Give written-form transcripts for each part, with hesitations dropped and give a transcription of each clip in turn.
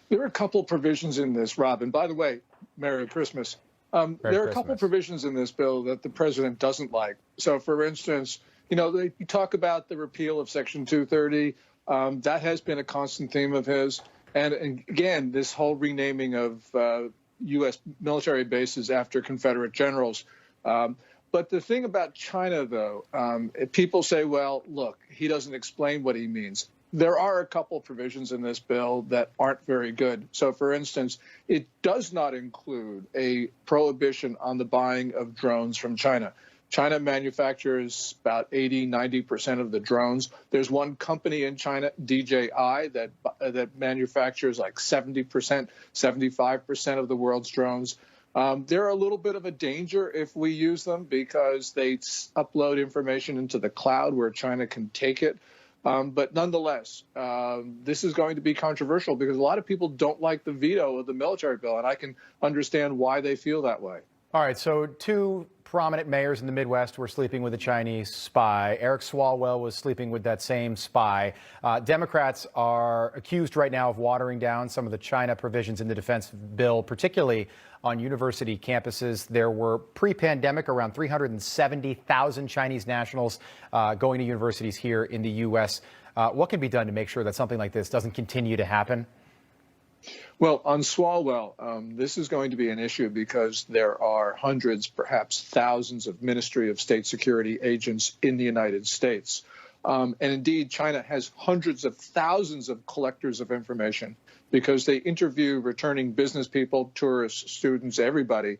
There are a couple provisions in this, Rob. And by the way, Merry Christmas. Merry There are a couple Christmas. provisions in this bill that the president doesn't like. So, for instance, they talk about the repeal of Section 230. That has been a constant theme of his. And again, this whole renaming of U.S. military bases after Confederate generals. But the thing about China, though, people say, well, look, he doesn't explain what he means. There are a couple provisions in this bill that aren't very good. So, for instance, it does not include a prohibition on the buying of drones from China. China manufactures about 80–90% of the drones. There's one company in China, DJI, that manufactures like 70%, 75% of the world's drones. They're a little bit of a danger if we use them because they upload information into the cloud where China can take it. But nonetheless, this is going to be controversial because a lot of people don't like the veto of the military bill, and I can understand why they feel that way. All right, so two prominent mayors in the Midwest were sleeping with a Chinese spy. Eric Swalwell was sleeping with that same spy. Democrats are accused right now of watering down some of the China provisions in the defense bill, particularly on university campuses. There were pre-pandemic around 370,000 Chinese nationals going to universities here in the U.S. What can be done to make sure that something like this doesn't continue to happen? Well, on Swalwell, this is going to be an issue because there are hundreds, perhaps thousands of Ministry of State Security agents in the United States. And indeed, China has hundreds of thousands of collectors of information because they interview returning business people, tourists, students, everybody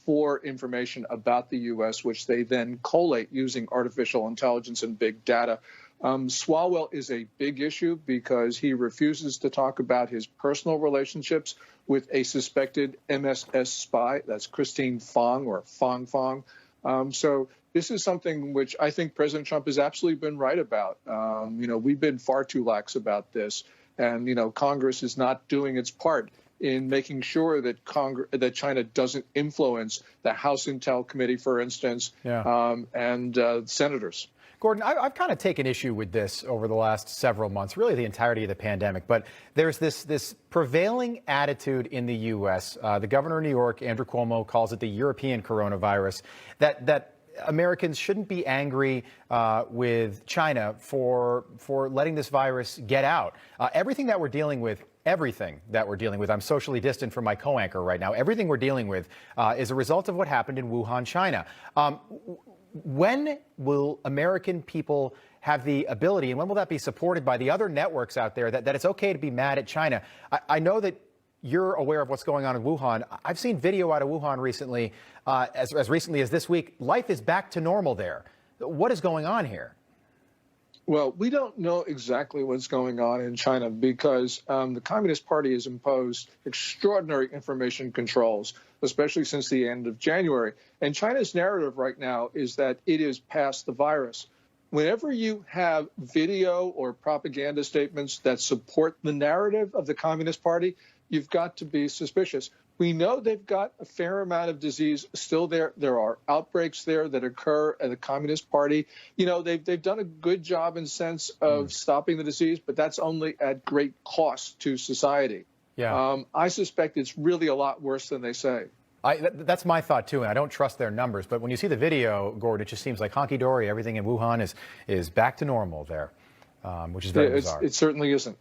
for information about the U.S., which they then collate using artificial intelligence and big data. Swalwell is a big issue because he refuses to talk about his personal relationships with a suspected MSS spy. That's Christine Fong or Fong Fong. So this is something which I think President Trump has absolutely been right about. We've been far too lax about this. And, Congress is not doing its part in making sure that that China doesn't influence the House Intel Committee, for instance, and senators. Gordon, I've kind of taken issue with this over the last several months, really the entirety of the pandemic. But there's this prevailing attitude in the U.S. The governor of New York, Andrew Cuomo, calls it the European coronavirus, that Americans shouldn't be angry with China for letting this virus get out. Everything that we're dealing with, I'm socially distant from my co-anchor right now. Everything we're dealing with is a result of what happened in Wuhan, China. When will American people have the ability, and when will that be supported by the other networks out there, that it's okay to be mad at China? I know that you're aware of what's going on in Wuhan. I've seen video out of Wuhan recently, as recently as this week. Life is back to normal there. What is going on here? Well, we don't know exactly what's going on in China because the Communist Party has imposed extraordinary information controls, especially since the end of January. And China's narrative right now is that it is past the virus. Whenever you have video or propaganda statements that support the narrative of the Communist Party, you've got to be suspicious. We know they've got a fair amount of disease still there. There are outbreaks there that occur at the Communist Party. They've done a good job in sense of stopping the disease, but that's only at great cost to society. Yeah. I suspect it's really a lot worse than they say. That's my thought, too, and I don't trust their numbers. But when you see the video, Gordon, it just seems like honky-dory. Everything in Wuhan is back to normal there, which is very bizarre. It certainly isn't.